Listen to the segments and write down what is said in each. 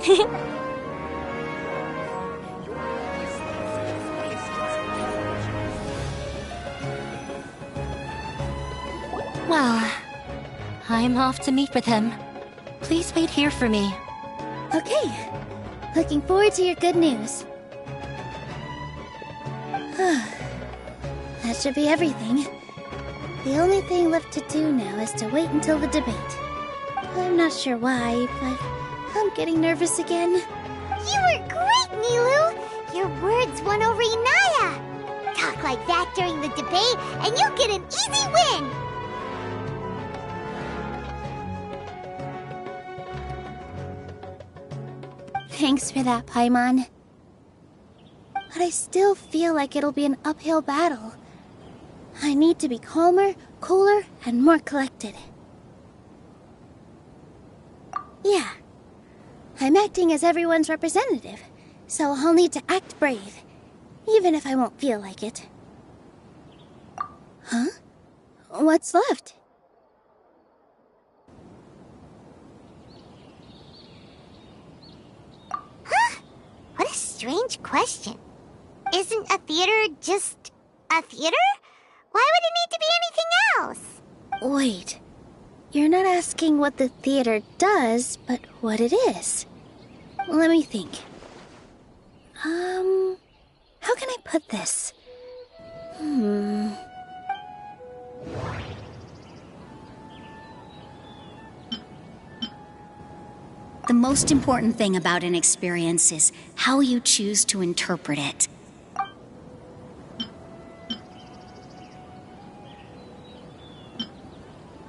Well, I'm off to meet with him. Please wait here for me. Okay. Looking forward to your good news. That should be everything. The only thing left to do now is to wait until the debate. I'm not sure why, but I'm getting nervous again. You were great, Nilou! Your words won over Inaya! Talk like that during the debate, and you'll get an easy win! Thanks for that, Paimon. But I still feel like it'll be an uphill battle. I need to be calmer, cooler, and more collected. Yeah. I'm acting as everyone's representative, so I'll need to act brave, even if I won't feel like it. Huh? What's left? Huh? What a strange question. Isn't a theater just a theater? Why would it need to be anything else? Wait. You're not asking what the theater does, but what it is. Let me think. How can I put this? The most important thing about an experience is how you choose to interpret it.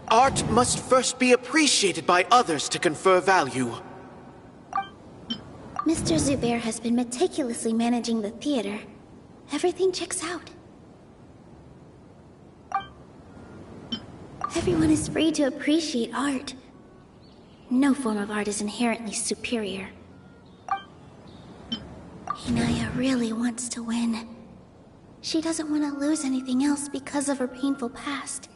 Art must first be appreciated by others to confer value. Mr. Zubair has been meticulously managing the theater. Everything checks out. Everyone is free to appreciate art. No form of art is inherently superior. Inaya really wants to win. She doesn't want to lose anything else because of her painful past.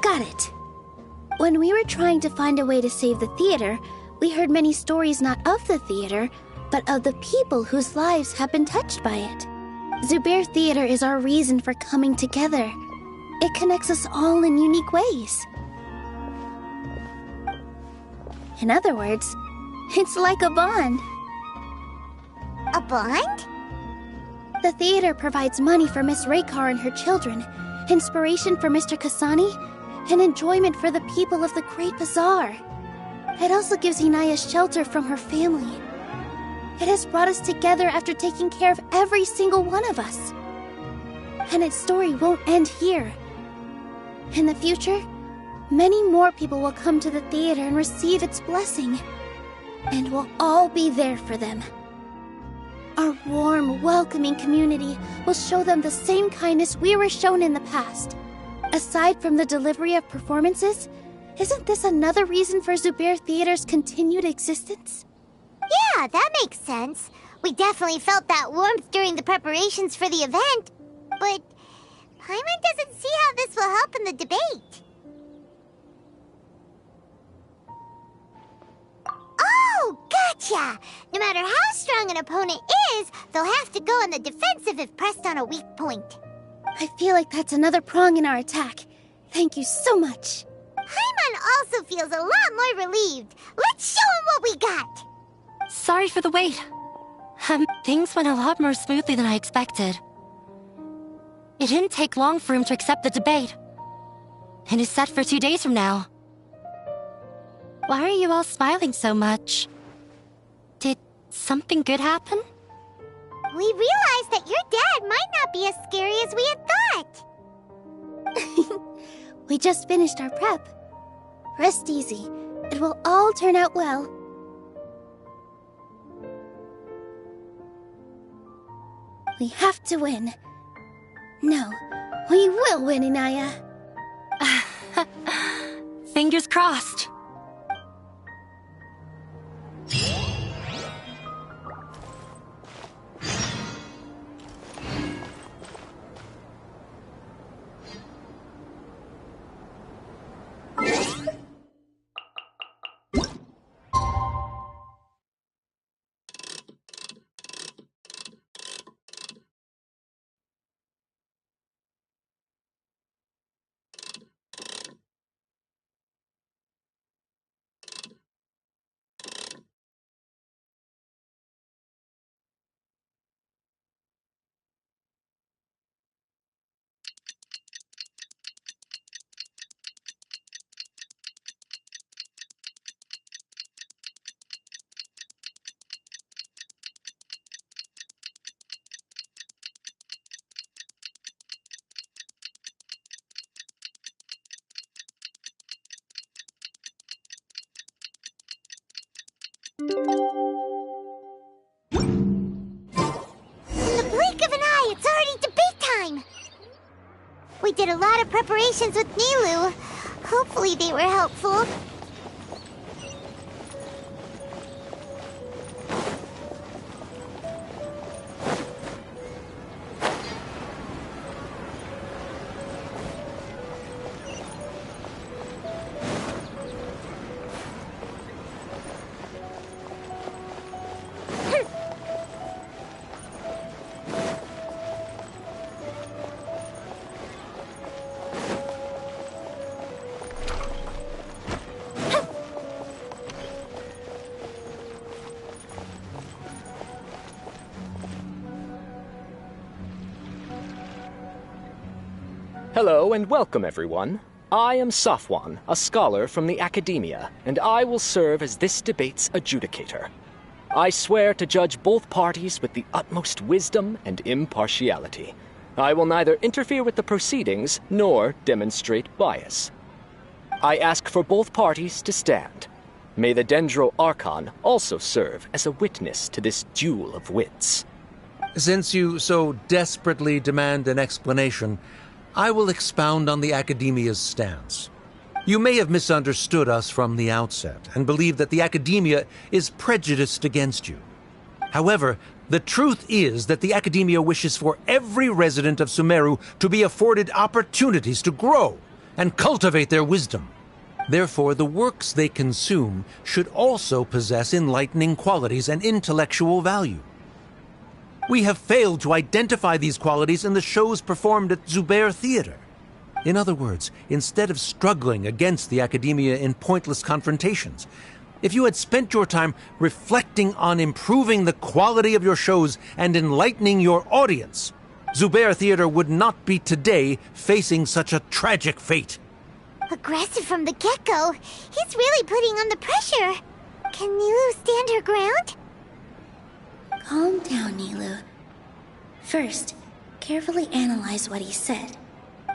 Got it. When we were trying to find a way to save the theater, we heard many stories not of the theater, but of the people whose lives have been touched by it. Zubair Theater is our reason for coming together. It connects us all in unique ways. In other words, it's like a bond. A bond? The theater provides money for Miss Raykar and her children, inspiration for Mr. Kasani, and enjoyment for the people of the Great Bazaar. It also gives Inaya shelter from her family. It has brought us together after taking care of every single one of us. And its story won't end here. In the future, many more people will come to the theater and receive its blessing. And we'll all be there for them. Our warm, welcoming community will show them the same kindness we were shown in the past. Aside from the delivery of performances, isn't this another reason for Zubair Theater's continued existence? Yeah, that makes sense. We definitely felt that warmth during the preparations for the event. But Paimon doesn't see how this will help in the debate. Oh, gotcha! No matter how strong an opponent is, they'll have to go on the defensive if pressed on a weak point. I feel like that's another prong in our attack. Thank you so much. Paimon also feels a lot more relieved. Let's show him what we got! Sorry for the wait. Things went a lot more smoothly than I expected. It didn't take long for him to accept the debate. It is set for 2 days from now. Why are you all smiling so much? Did something good happen? We realized that your dad might not be as scary as we had thought. We just finished our prep. Rest easy. It will all turn out well. We have to win. No, we will win, Inaya. Fingers crossed. In the blink of an eye, it's already debate time! We did a lot of preparations with Nilou. Hopefully they were helpful. Hello and welcome, everyone. I am Safwan, a scholar from the Academia, and I will serve as this debate's adjudicator. I swear to judge both parties with the utmost wisdom and impartiality. I will neither interfere with the proceedings nor demonstrate bias. I ask for both parties to stand. May the Dendro Archon also serve as a witness to this duel of wits. Since you so desperately demand an explanation, I will expound on the Academia's stance. You may have misunderstood us from the outset and believe that the Academia is prejudiced against you. However, the truth is that the Academia wishes for every resident of Sumeru to be afforded opportunities to grow and cultivate their wisdom. Therefore, the works they consume should also possess enlightening qualities and intellectual value. We have failed to identify these qualities in the shows performed at Zubair Theater. In other words, instead of struggling against the Academia in pointless confrontations, if you had spent your time reflecting on improving the quality of your shows and enlightening your audience, Zubair Theater would not be today facing such a tragic fate. Aggressive from the get-go, he's really putting on the pressure. Can Nilou stand her ground? Calm down, Nilou. First, carefully analyze what he said.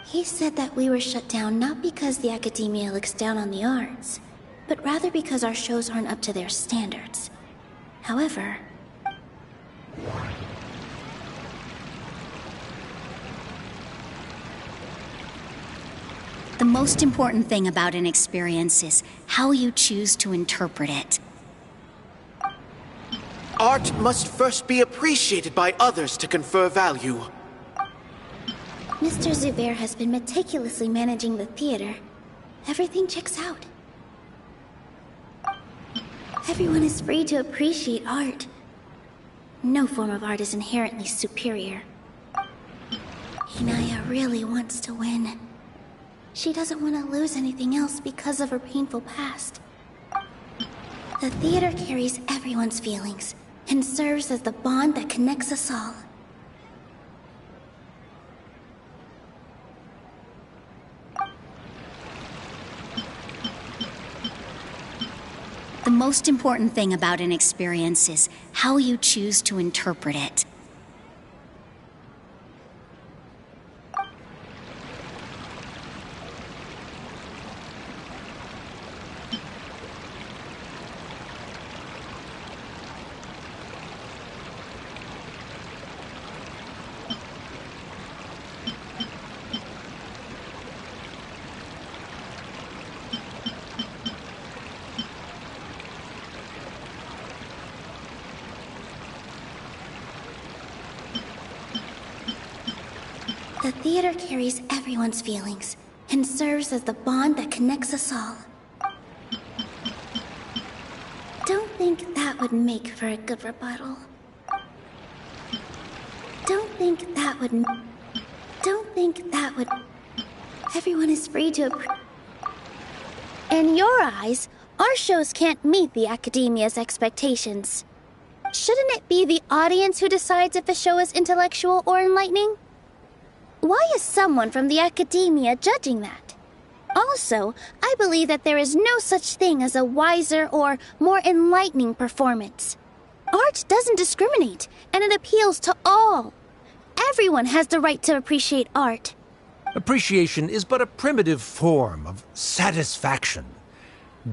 He said that we were shut down not because the Academia looks down on the arts, but rather because our shows aren't up to their standards. However, the most important thing about an experience is how you choose to interpret it. Art must first be appreciated by others to confer value. Mr. Zubair has been meticulously managing the theater. Everything checks out. Everyone is free to appreciate art. No form of art is inherently superior. Inaya really wants to win. She doesn't want to lose anything else because of her painful past. The theater carries everyone's feelings and serves as the bond that connects us all. The most important thing about an experience is how you choose to interpret it. The theater carries everyone's feelings and serves as the bond that connects us all. Don't think that would make for a good rebuttal. Don't think that would... Everyone is free to... In your eyes, our shows can't meet the Academia's expectations. Shouldn't it be the audience who decides if a show is intellectual or enlightening? Why is someone from the Academia judging that? Also, I believe that there is no such thing as a wiser or more enlightening performance. Art doesn't discriminate, and it appeals to all. Everyone has the right to appreciate art. Appreciation is but a primitive form of satisfaction.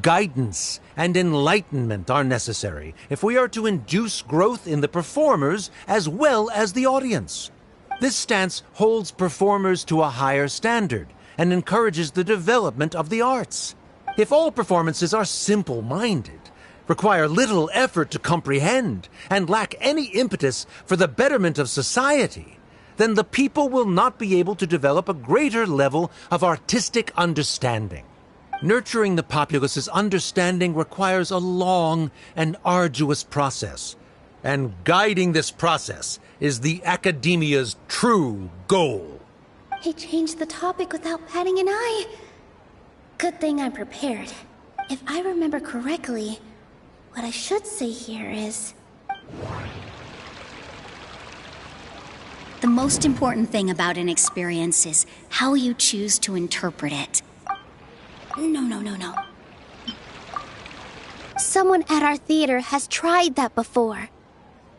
Guidance and enlightenment are necessary if we are to induce growth in the performers as well as the audience. This stance holds performers to a higher standard and encourages the development of the arts. If all performances are simple-minded, require little effort to comprehend, and lack any impetus for the betterment of society, then the people will not be able to develop a greater level of artistic understanding. Nurturing the populace's understanding requires a long and arduous process, and guiding this process is the Academia's true goal. He changed the topic without batting an eye. Good thing I'm prepared. If I remember correctly, what I should say here is... The most important thing about an experience is how you choose to interpret it. No. Someone at our theater has tried that before.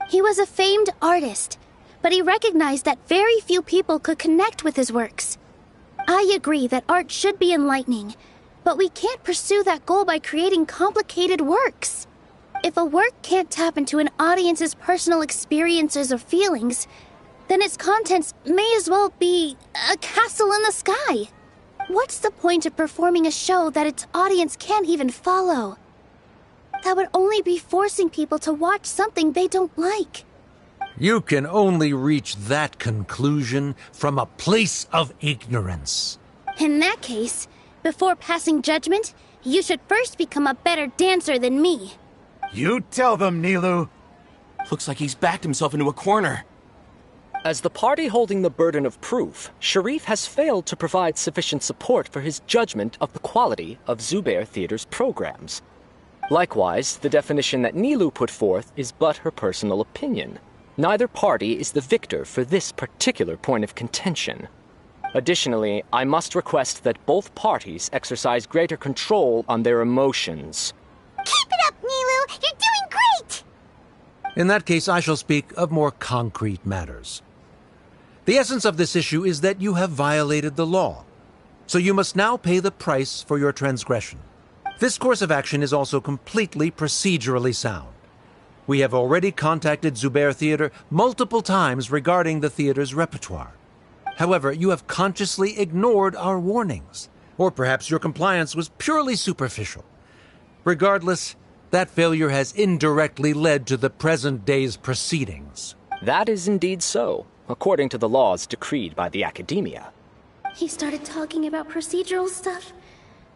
He was a famed artist, but he recognized that very few people could connect with his works. I agree that art should be enlightening, but we can't pursue that goal by creating complicated works. If a work can't tap into an audience's personal experiences or feelings, then its contents may as well be a castle in the sky. What's the point of performing a show that its audience can't even follow? That would only be forcing people to watch something they don't like. You can only reach that conclusion from a place of ignorance. In that case, before passing judgment, you should first become a better dancer than me. You tell them, Nilou. Looks like he's backed himself into a corner. As the party holding the burden of proof, Sharif has failed to provide sufficient support for his judgment of the quality of Zubair Theater's programs. Likewise, the definition that Nilou put forth is but her personal opinion. Neither party is the victor for this particular point of contention. Additionally, I must request that both parties exercise greater control on their emotions. Keep it up, Nilou! You're doing great! In that case, I shall speak of more concrete matters. The essence of this issue is that you have violated the law, so you must now pay the price for your transgression. This course of action is also completely procedurally sound. We have already contacted Zubair Theater multiple times regarding the theater's repertoire. However, you have consciously ignored our warnings, or perhaps your compliance was purely superficial. Regardless, that failure has indirectly led to the present day's proceedings. That is indeed so, according to the laws decreed by the Academia. He started talking about procedural stuff,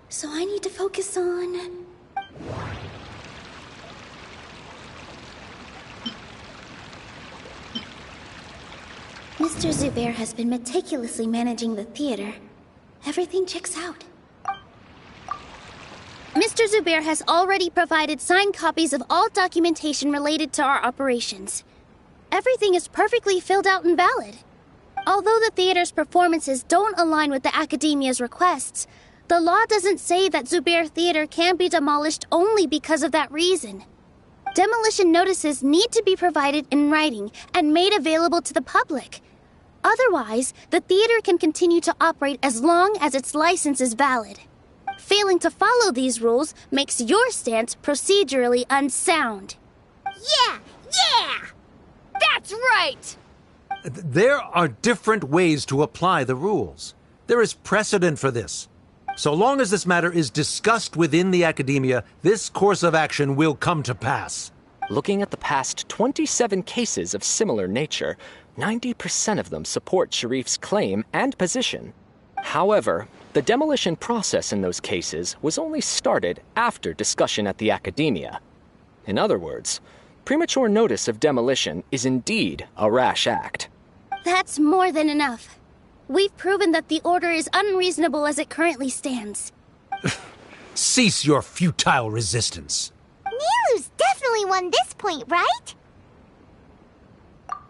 so I need to focus on... Mr. Zubair has been meticulously managing the theater. Everything checks out. Mr. Zubair has already provided signed copies of all documentation related to our operations. Everything is perfectly filled out and valid. Although the theater's performances don't align with the Academia's requests, the law doesn't say that Zubair Theater can be demolished only because of that reason. Demolition notices need to be provided in writing and made available to the public. Otherwise, the theater can continue to operate as long as its license is valid. Failing to follow these rules makes your stance procedurally unsound. Yeah! That's right! There are different ways to apply the rules. There is precedent for this. So long as this matter is discussed within the Academia, this course of action will come to pass. Looking at the past 27 cases of similar nature, 90% of them support Sharif's claim and position. However, the demolition process in those cases was only started after discussion at the Academia. In other words, premature notice of demolition is indeed a rash act. That's more than enough. We've proven that the order is unreasonable as it currently stands. Cease your futile resistance. Nilou's definitely won this point, right?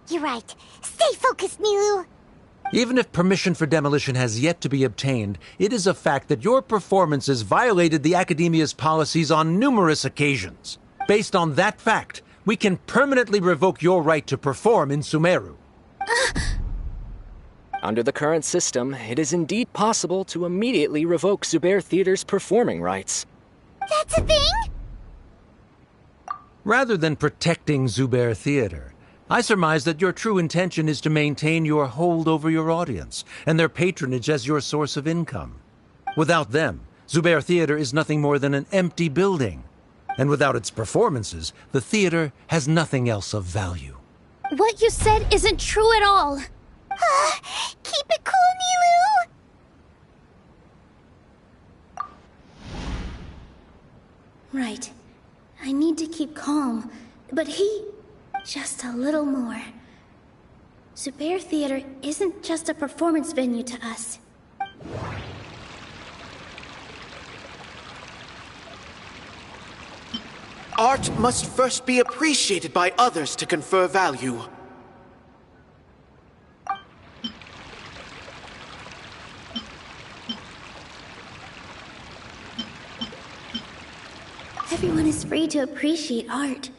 You're right. Stay focused, Nilou. Even if permission for demolition has yet to be obtained, it is a fact that your performances violated the Academia's policies on numerous occasions. Based on that fact, we can permanently revoke your right to perform in Sumeru. Under the current system, it is indeed possible to immediately revoke Zubair Theater's performing rights. That's a thing? Rather than protecting Zubair Theater, I surmise that your true intention is to maintain your hold over your audience and their patronage as your source of income. Without them, Zubair Theater is nothing more than an empty building. And without its performances, the theater has nothing else of value. What you said isn't true at all. Keep it cool, Nilou! Right. I need to keep calm, but he... just a little more. Zubair Theater isn't just a performance venue to us. Art must first be appreciated by others to confer value. Everyone is free to appreciate art.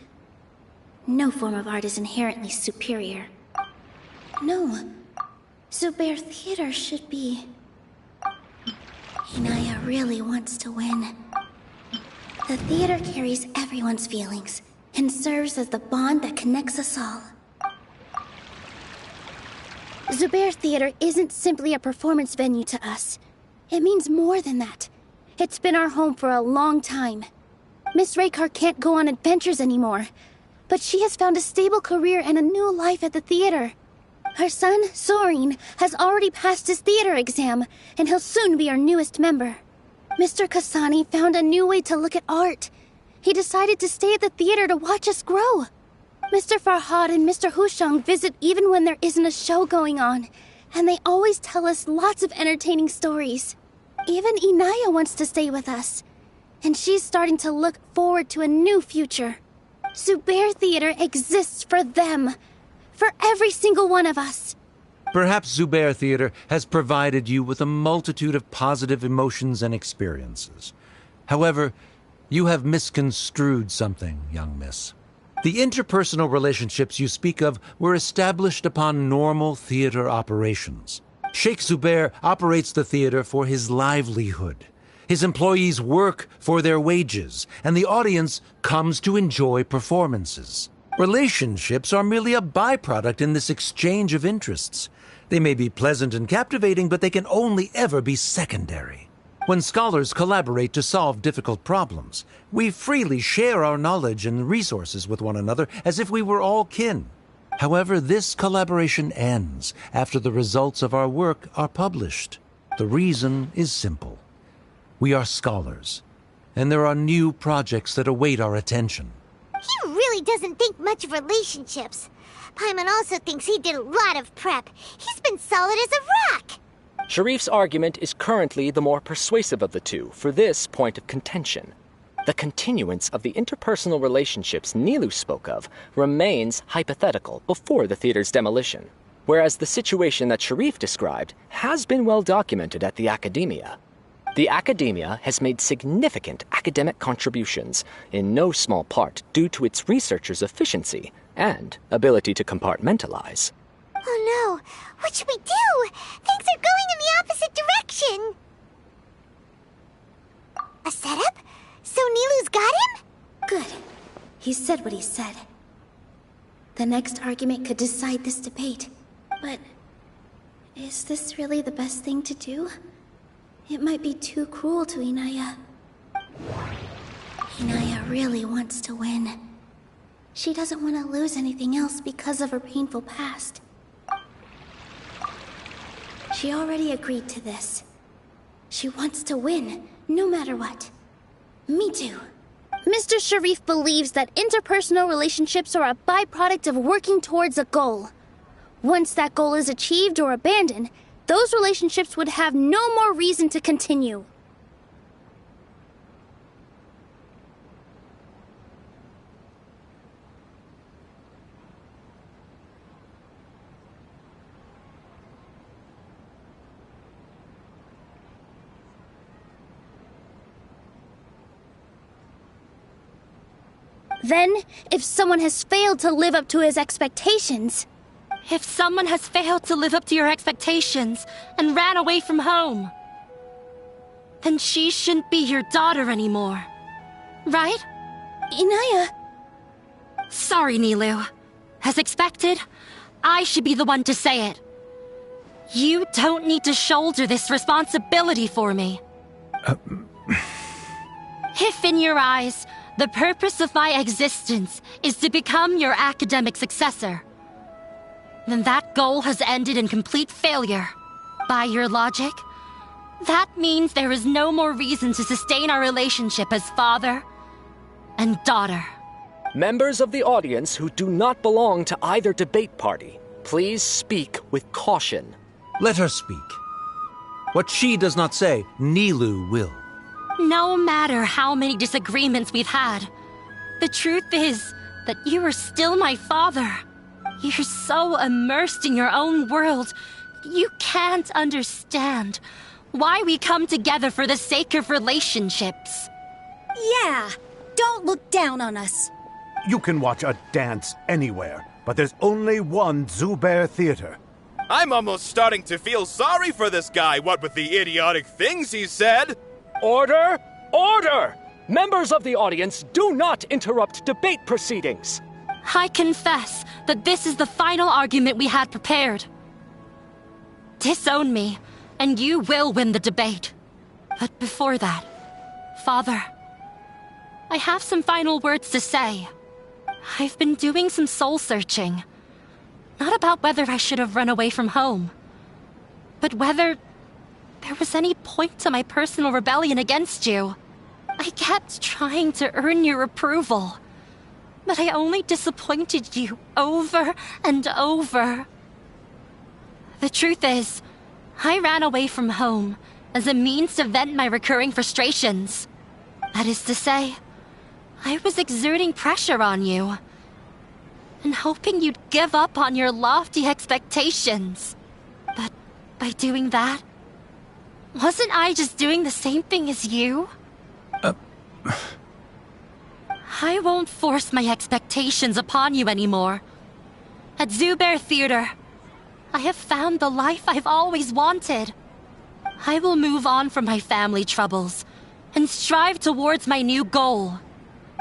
No form of art is inherently superior. No. Zubair Theater should be... Inaya really wants to win. The theater carries everyone's feelings and serves as the bond that connects us all. Zubair Theater isn't simply a performance venue to us. It means more than that. It's been our home for a long time. Miss Raykar can't go on adventures anymore, but she has found a stable career and a new life at the theater. Her son, Soren, has already passed his theater exam, and he'll soon be our newest member. Mr. Kasani found a new way to look at art. He decided to stay at the theater to watch us grow. Mr. Farhad and Mr. Hushang visit even when there isn't a show going on, and they always tell us lots of entertaining stories. Even Inaya wants to stay with us, and she's starting to look forward to a new future. Zubair Theater exists for them, for every single one of us. Perhaps Zubair Theater has provided you with a multitude of positive emotions and experiences. However, you have misconstrued something, young miss. The interpersonal relationships you speak of were established upon normal theater operations. Sheikh Zubair operates the theater for his livelihood. His employees work for their wages, and the audience comes to enjoy performances. Relationships are merely a byproduct in this exchange of interests. They may be pleasant and captivating, but they can only ever be secondary. When scholars collaborate to solve difficult problems, we freely share our knowledge and resources with one another as if we were all kin. However, this collaboration ends after the results of our work are published. The reason is simple. We are scholars, and there are new projects that await our attention. He really doesn't think much of relationships. Paimon also thinks he did a lot of prep. He's been solid as a rock. Sharif's argument is currently the more persuasive of the two for this point of contention. The continuance of the interpersonal relationships Nilou spoke of remains hypothetical before the theater's demolition, whereas the situation that Sharif described has been well documented at the Academia. The Academia has made significant academic contributions, in no small part due to its researchers' efficiency and ability to compartmentalize. Oh no, what should we do? Things are going in the opposite direction. A setup? So Nilou's got him? Good. He said what he said. The next argument could decide this debate. But is this really the best thing to do? It might be too cruel to Inaya. Inaya really wants to win. She doesn't want to lose anything else because of her painful past. She already agreed to this. She wants to win, no matter what. Me too. Mr. Sharif believes that interpersonal relationships are a byproduct of working towards a goal. Once that goal is achieved or abandoned, those relationships would have no more reason to continue. Then, if someone has failed to live up to his expectations... If someone has failed to live up to your expectations and ran away from home, then she shouldn't be your daughter anymore. right? Inaya! Sorry, Nilou. As expected, I should be the one to say it. You don't need to shoulder this responsibility for me. If in your eyes, the purpose of my existence is to become your academic successor, then that goal has ended in complete failure. By your logic, that means there is no more reason to sustain our relationship as father and daughter. Members of the audience who do not belong to either debate party, please speak with caution. Let her speak. What she does not say, Nilou will. No matter how many disagreements we've had, the truth is that you are still my father. You're so immersed in your own world, you can't understand why we come together for the sake of relationships. Yeah, don't look down on us. You can watch a dance anywhere, but there's only one Zubair Theater. I'm almost starting to feel sorry for this guy, what with the idiotic things he said. Order! Order! Members of the audience, do not interrupt debate proceedings. I confess that this is the final argument we had prepared. Disown me, and you will win the debate. But before that, Father, I have some final words to say. I've been doing some soul-searching. Not about whether I should have run away from home, but whether there was any point to my personal rebellion against you. I kept trying to earn your approval, but I only disappointed you over and over. The truth is, I ran away from home as a means to vent my recurring frustrations. That is to say, I was exerting pressure on you, and hoping you'd give up on your lofty expectations. But by doing that, wasn't I just doing the same thing as you? I won't force my expectations upon you anymore. At Zubair Theater, I have found the life I've always wanted. I will move on from my family troubles and strive towards my new goal.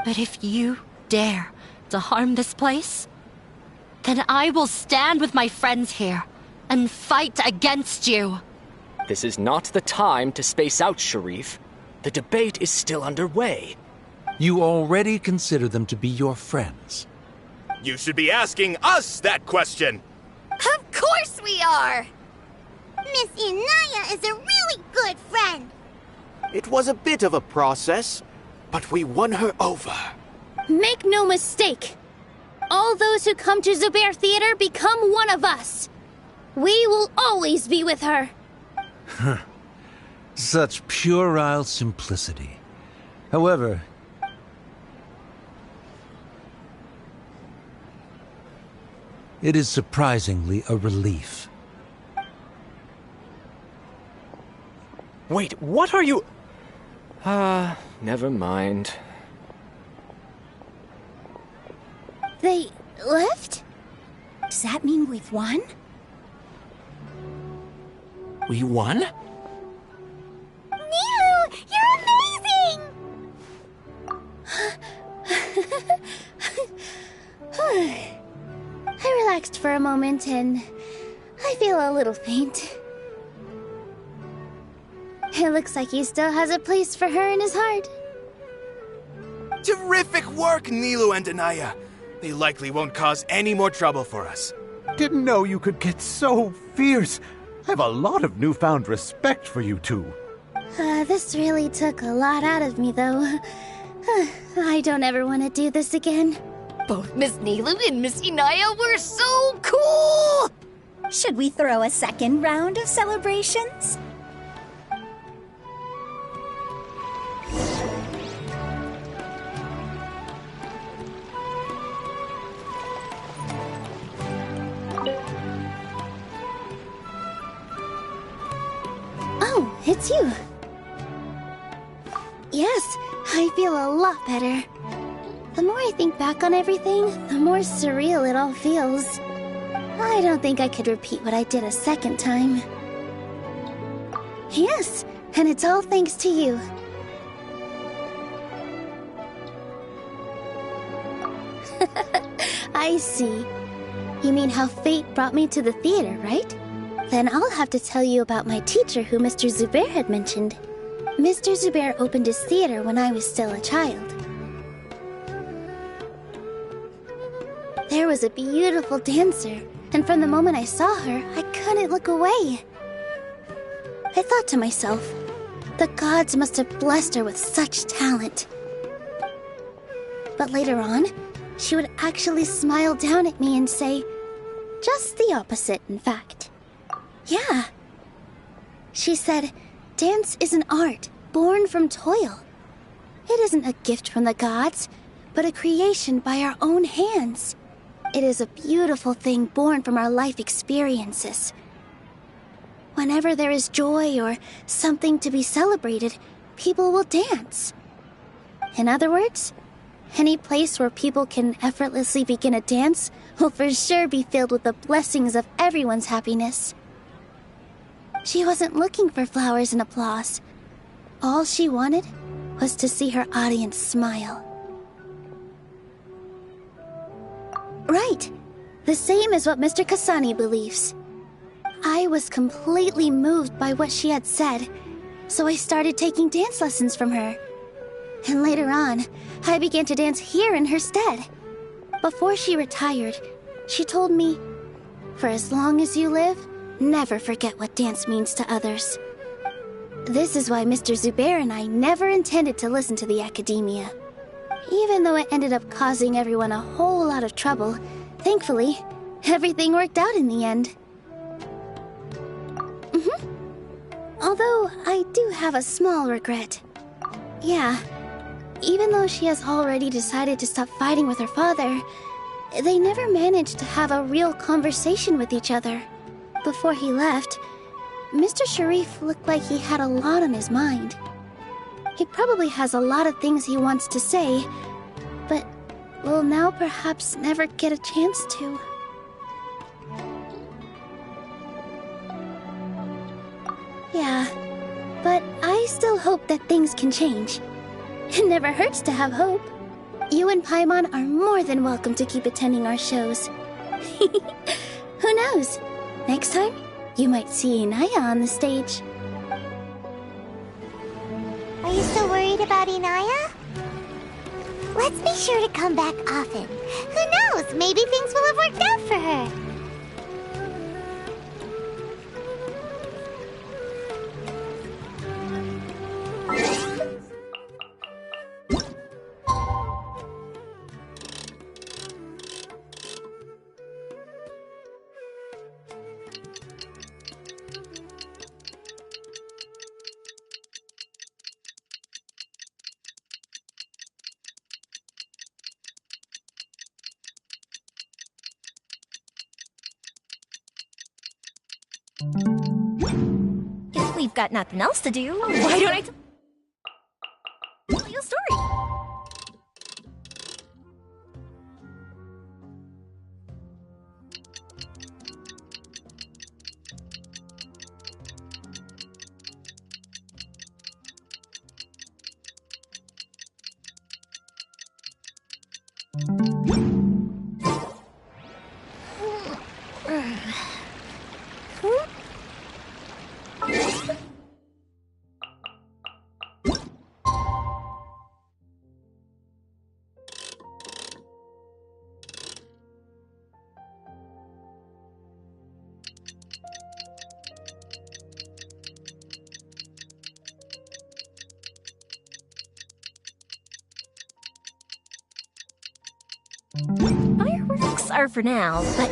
But if you dare to harm this place, then I will stand with my friends here and fight against you. This is not the time to space out, Sharif. The debate is still underway. You already consider them to be your friends. You should be asking us that question. Of course we are! Miss Inaya is a really good friend. It was a bit of a process, but we won her over. Make no mistake. All those who come to Zubair Theater become one of us. We will always be with her. Such puerile simplicity. However, it is surprisingly a relief. Wait, what are you... never mind. They left? Does that mean we've won? We won? Nilou, you're amazing! I relaxed for a moment and I feel a little faint. It looks like he still has a place for her in his heart. Terrific work, Nilou and Inaya. They likely won't cause any more trouble for us. Didn't know you could get so fierce. I have a lot of newfound respect for you two. This really took a lot out of me, though. I don't ever want to do this again. Both Miss Nilou and Miss Inaya were so cool! Should we throw a second round of celebrations? Oh, it's you. Yes, I feel a lot better. The more I think back on everything, the more surreal it all feels. I don't think I could repeat what I did a second time. Yes, and it's all thanks to you. I see. You mean how fate brought me to the theater, right? Then I'll have to tell you about my teacher who Mr. Zubair had mentioned. Mr. Zubair opened his theater when I was still a child. There was a beautiful dancer, and from the moment I saw her, I couldn't look away. I thought to myself, the gods must have blessed her with such talent. But later on, she would actually smile down at me and say, just the opposite, in fact. Yeah. She said, dance is an art born from toil. It isn't a gift from the gods, but a creation by our own hands. It is a beautiful thing born from our life experiences. Whenever there is joy or something to be celebrated, people will dance. In other words, any place where people can effortlessly begin a dance will for sure be filled with the blessings of everyone's happiness. She wasn't looking for flowers and applause. All she wanted was to see her audience smile. Right. The same as what Mr. Kasani believes. I was completely moved by what she had said, so I started taking dance lessons from her. And later on, I began to dance here in her stead. Before she retired, she told me, for as long as you live, never forget what dance means to others. This is why Mr. Zubair and I never intended to listen to the academia. Even though it ended up causing everyone a whole lot of trouble, thankfully, everything worked out in the end. Although, I do have a small regret. Yeah, even though she has already decided to stop fighting with her father, they never managed to have a real conversation with each other. Before he left, Mr. Sharif looked like he had a lot on his mind. He probably has a lot of things he wants to say, but will now perhaps never get a chance to. Yeah, but I still hope that things can change. It never hurts to have hope. You and Paimon are more than welcome to keep attending our shows. Who knows? Next time, you might see Inaya on the stage. Are you still worried about Inaya? Let's be sure to come back often. Who knows? Maybe things will have worked out for her. If we've got nothing else to do, why don't I tell you a story? Fireworks are for now, but...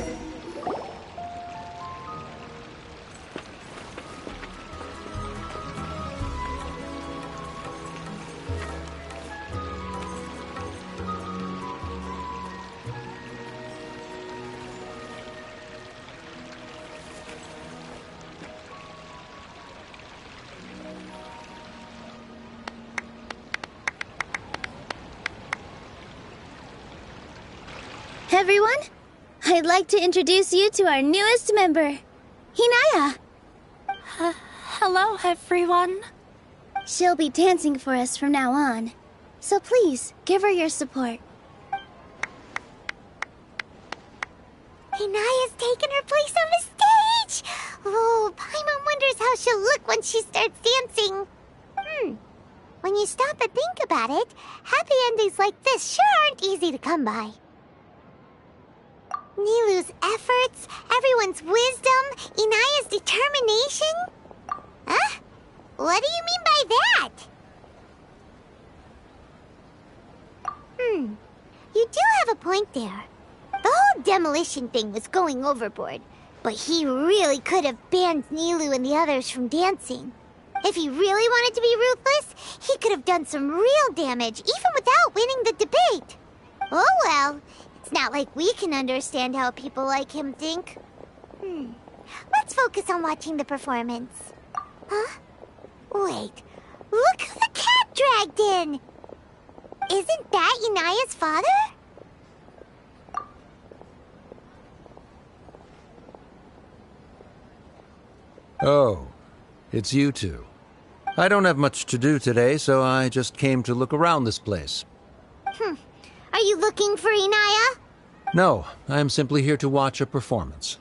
Everyone, I'd like to introduce you to our newest member, Hinaya. Hello, everyone. She'll be dancing for us from now on, so please give her your support. Inaya's taken her place on the stage! Oh, Paimon wonders how she'll look when she starts dancing. When you stop and think about it, happy endings like this sure aren't easy to come by. Nilou's efforts, everyone's wisdom, Inaya's determination? Huh? What do you mean by that? You do have a point there. The whole demolition thing was going overboard, but he really could have banned Nilou and the others from dancing. If he really wanted to be ruthless, he could have done some real damage, even without winning the debate. Oh well, it's not like we can understand how people like him think. Let's focus on watching the performance. Huh? Wait, look who the cat dragged in! Isn't that Inaya's father? Oh, it's you two. I don't have much to do today, so I just came to look around this place. Are you looking for Inaya? No, I am simply here to watch a performance.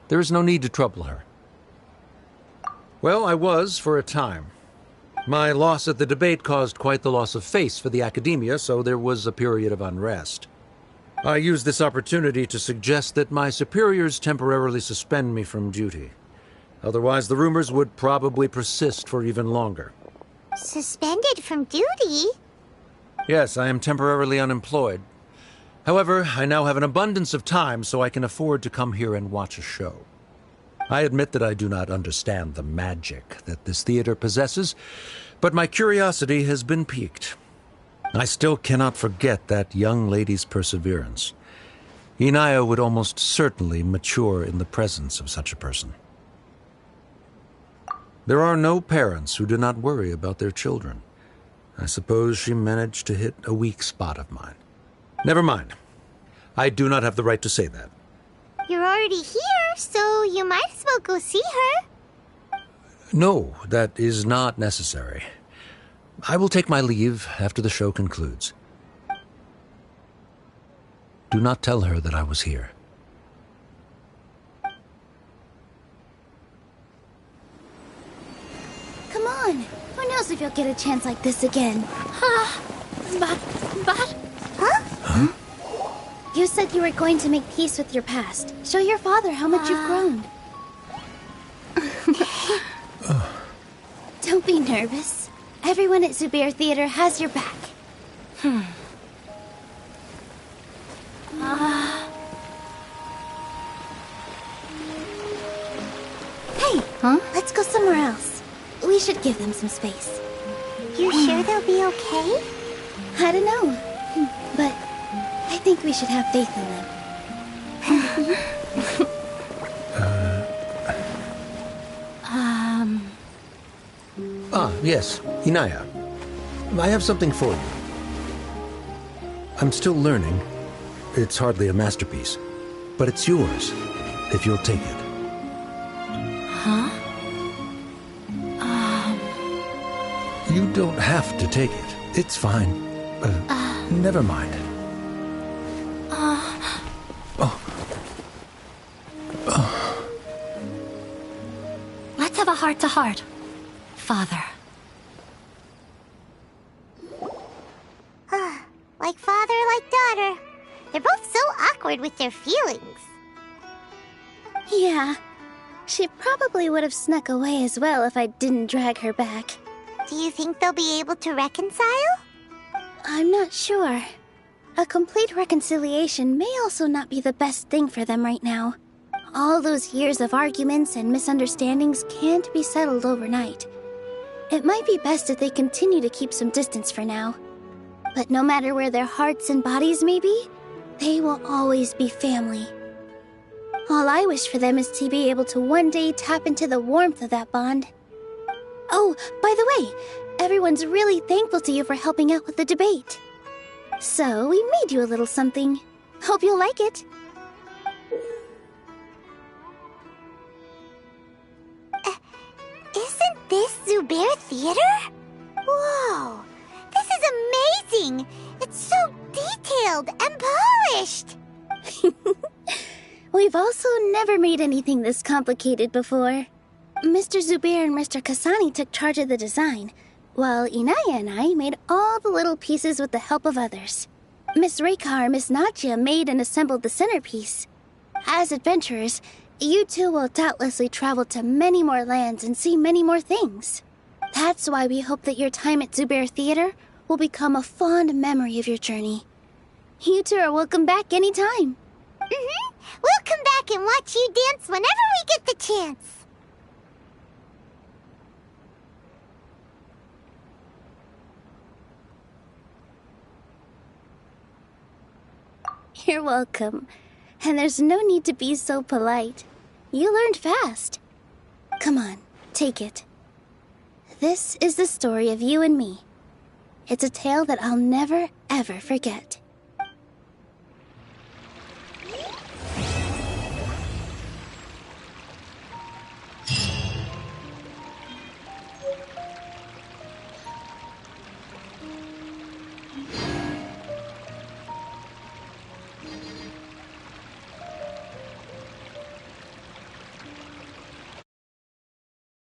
There is no need to trouble her. Well, I was for a time. My loss at the debate caused quite the loss of face for the academia, so there was a period of unrest. I used this opportunity to suggest that my superiors temporarily suspend me from duty. Otherwise, the rumors would probably persist for even longer. Suspended from duty? Yes, I am temporarily unemployed. However, I now have an abundance of time, so I can afford to come here and watch a show. I admit that I do not understand the magic that this theater possesses, but my curiosity has been piqued. I still cannot forget that young lady's perseverance. Inaya would almost certainly mature in the presence of such a person. There are no parents who do not worry about their children. I suppose she managed to hit a weak spot of mine. Never mind. I do not have the right to say that. You're already here, so you might as well go see her. No, that is not necessary. I will take my leave after the show concludes. Do not tell her that I was here. Come on. Who knows if you'll get a chance like this again? But... Huh? You said you were going to make peace with your past. Show your father how much you've grown. Don't be nervous. Everyone at Zubair Theater has your back. Hey, let's go somewhere else. We should give them some space. You sure they'll be okay? I don't know, but I think we should have faith in them. Yes, Inaya. I have something for you. I'm still learning. It's hardly a masterpiece, but it's yours, if you'll take it. You don't have to take it. It's fine. Never mind. Let's have a heart-to-heart, Father. Like father, like daughter. They're both so awkward with their feelings. Yeah. She probably would have snuck away as well if I didn't drag her back. Do you think they'll be able to reconcile? I'm not sure. A complete reconciliation may also not be the best thing for them right now. All those years of arguments and misunderstandings can't be settled overnight. It might be best if they continue to keep some distance for now. But no matter where their hearts and bodies may be, they will always be family. All I wish for them is to be able to one day tap into the warmth of that bond. Oh, by the way, everyone's really thankful to you for helping out with the debate. So, we made you a little something. Hope you'll like it. Isn't this Zubair Theater? Whoa! This is amazing! It's so detailed and polished! We've also never made anything this complicated before. Mr. Zubair and Mr. Kasani took charge of the design, while Inaya and I made all the little pieces with the help of others. Miss Reikar and Miss Nadia made and assembled the centerpiece. As adventurers, you two will doubtlessly travel to many more lands and see many more things. That's why we hope that your time at Zubair Theater will become a fond memory of your journey. You two are welcome back anytime. We'll come back and watch you dance whenever we get the chance. You're welcome. And there's no need to be so polite. You learned fast. Come on, take it. This is the story of you and me. It's a tale that I'll never, ever forget.